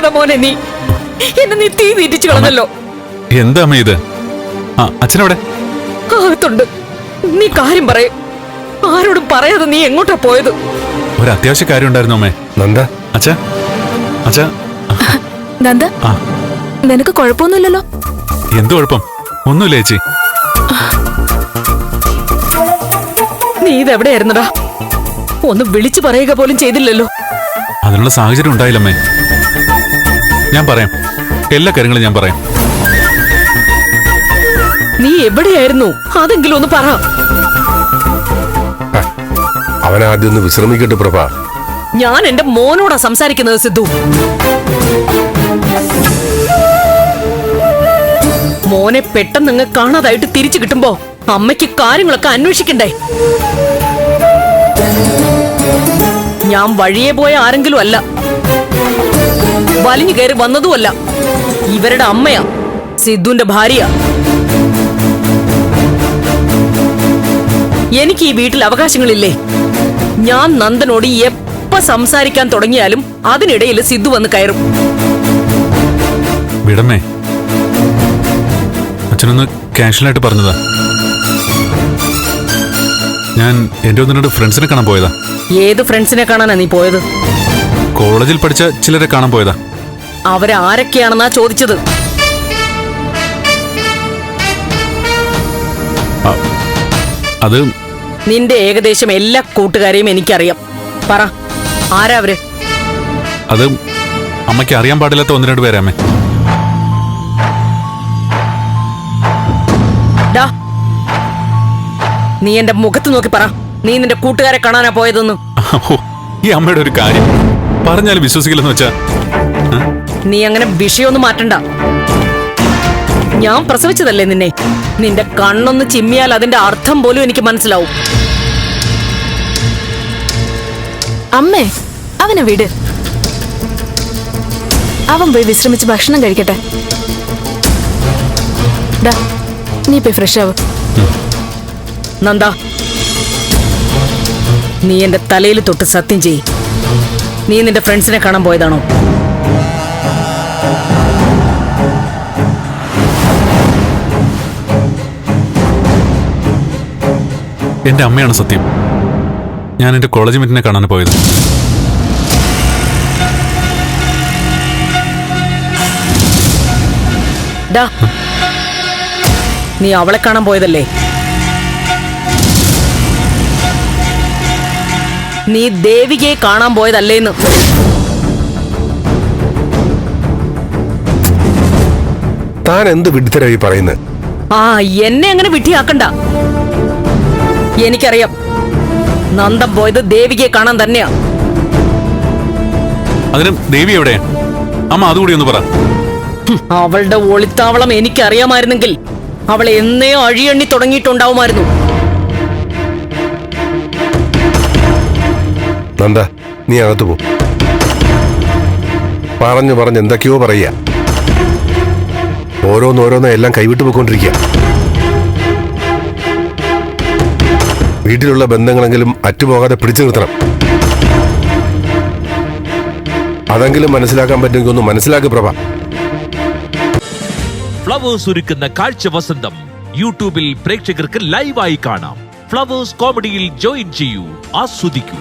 ചെയ്ത മോനെ നീ? എന്നെ നീ തീ തീറ്റിച്ചു കളഞ്ഞല്ലോ. എന്താ അമ്മ ഇത്? അച്ഛനവിടെ അകത്തുണ്ട്. നീ കാര്യം പറയേ. ആരോടും പറയാതെ നീ എങ്ങോട്ടാ പോയത്? ഒരു അത്യാവശ്യ കാര്യം ഉണ്ടായിരുന്നു അമ്മേ. നന്ദ, അച്ഛാ അച്ഛാ. നന്ദ, നിനക്ക് കുഴപ്പമൊന്നുമില്ലല്ലോ? എന്ത് കുഴപ്പം? ഒന്നുമില്ല ചേച്ചി. നീ ഇതെവിടെയായിരുന്നടാ? ഒന്ന് വിളിച്ചു പറയുക പോലും ചെയ്തില്ലല്ലോ. അതിനുള്ള സാഹചര്യം ഉണ്ടായില്ലമ്മേ. ഞാൻ പറയാം, എല്ലാ കാര്യങ്ങളും ഞാൻ പറയാം. നീ എവിടെയായിരുന്നു? അതെങ്കിലും ഒന്ന് പറ. അവനാദ്യം ഒന്ന് വിശ്രമിക്കട്ടെ പ്രഭ. ഞാൻ എന്റെ മോനോടാ സംസാരിക്കുന്നത് സിദ്ധു. മോനെ പെട്ടെന്ന് നിങ്ങൾ കാണാതായിട്ട് തിരിച്ചു കിട്ടുമ്പോ അമ്മയ്ക്ക് കാര്യങ്ങളൊക്കെ അന്വേഷിക്കണ്ടേ? ഞാൻ വഴിയെ പോയ ആരെങ്കിലും അല്ല, വലിഞ്ഞു കയറി വന്നതുമല്ല. ഇവരുടെ അമ്മയാ, സിദ്ധുവിന്റെ ഭാര്യ. എനിക്ക് ഈ വീട്ടിൽ അവകാശങ്ങളില്ലേ? ഞാൻ നന്ദനോട് എപ്പ സംസാരിക്കാൻ തുടങ്ങിയാലും അതിനിടയിൽ സിദ്ധു വന്ന് കയറും. വിടമ്മേ, അച്ഛനൊന്ന് കാഷ്വലായിട്ട് പറഞ്ഞതാ. ഞാൻ എന്റെ ഒന്ന് രണ്ട് ഫ്രണ്ട്സിനെ കാണാൻ പോയതാ. ഏത് ഫ്രണ്ട്സിനെ കാണാനാ നീ പോയത്? കോളേജിൽ പഠിച്ച ചിലരെ കാണാൻ പോയതാ. അവരാരൊക്കെയാണെന്നാ ചോദിച്ചത്? അത് നിന്റെ ഏകദേശം എല്ലാ കൂട്ടുകാരെയും എനിക്കറിയാം. പറ, ആരാ അവര്? അത് അമ്മയ്ക്ക് അറിയാൻ പാടില്ലാത്ത ഒന്ന് രണ്ട് പേരാ അമ്മേ. ഡാ, നീ എന്റെ മുഖത്ത് നോക്കി പറ, നീ നിന്റെ കൂട്ടുകാരെ കാണാനാ പോയതെന്ന്. ഈ അമ്മയുടെ ഒരു കാര്യം പറഞ്ഞാലും വിശ്വസിക്കില്ലെന്ന് വെച്ചാ. നീ അങ്ങനെ വിഷയമൊന്നും മാറ്റണ്ട. ഞാൻ പ്രസവിച്ചതല്ലേ നിന്നെ. നിന്റെ കണ്ണൊന്ന് ചിമ്മിയാൽ അതിന്റെ അർത്ഥം പോലും എനിക്ക് മനസ്സിലാവും. അമ്മേ, അവനെ വിട്. അവൻ പോയി വിശ്രമിച്ച് ഭക്ഷണം കഴിക്കട്ടെ. നീ പോയി ഫ്രഷ് ആവ്. നന്ദ, നീ എന്റെ തലയിൽ തൊട്ട് സത്യം ചെയ്യ്. നീ നിന്റെ ഫ്രണ്ട്സിനെ കാണാൻ പോയതാണോ? എന്റെ അമ്മയാണ് സത്യം. ഞാൻ എന്റെ കോളേജ് മെറ്റിനെ കാണാൻ പോയത്. ഡാ, നീ അവളെ കാണാൻ പോയതല്ലേ? നീ ദേവികയെ കാണാൻ പോയതല്ലേന്ന്? താൻ എന്ത് വിഡ്ഢിത്തരായി പറയുന്നത്? എന്നെ അങ്ങനെ വിഡ്ഢിയാക്കണ്ട. എനിക്കറിയാം, നന്ദൻ പോയത് ദേവികയെ കാണാൻ തന്നെയാ. അതിന് ദേവി എവിടെയാ? അമ്മ അതുകൂടി ഒന്ന് പറ. അവളുടെ ഒളിത്താവളം എനിക്കറിയാമായിരുന്നെങ്കിൽ അവൾ എന്നേ അഴിയെണ്ണി തുടങ്ങിയിട്ടുണ്ടാവുമായിരുന്നു. നന്ദ, നീ അകത്തു പോ. പറഞ്ഞു എന്തൊക്കെയോ പറയാ. ഓരോന്നോരോന്ന് എല്ലാം കൈവിട്ടു പോയിക്കൊണ്ടിരിക്കുക. വീട്ടിലുള്ള ബന്ധങ്ങളെങ്കിലും അറ്റുപോകാതെ പിടിച്ചു നിർത്തണം. അതെങ്കിലും മനസ്സിലാക്കാൻ പറ്റുമെങ്കിൽ ഒന്ന് മനസ്സിലാക്കി പ്രഭ. ഫ്ലവേഴ്സ് ഒരുക്കുന്ന കാഴ്ച വസന്തം യൂട്യൂബിൽ പ്രേക്ഷകർക്ക് ലൈവായി കാണാം. ഫ്ലവേഴ്സ് കോമഡിയിൽ ജോയിൻ ചെയ്യൂ, ആസ്വദിക്കൂ.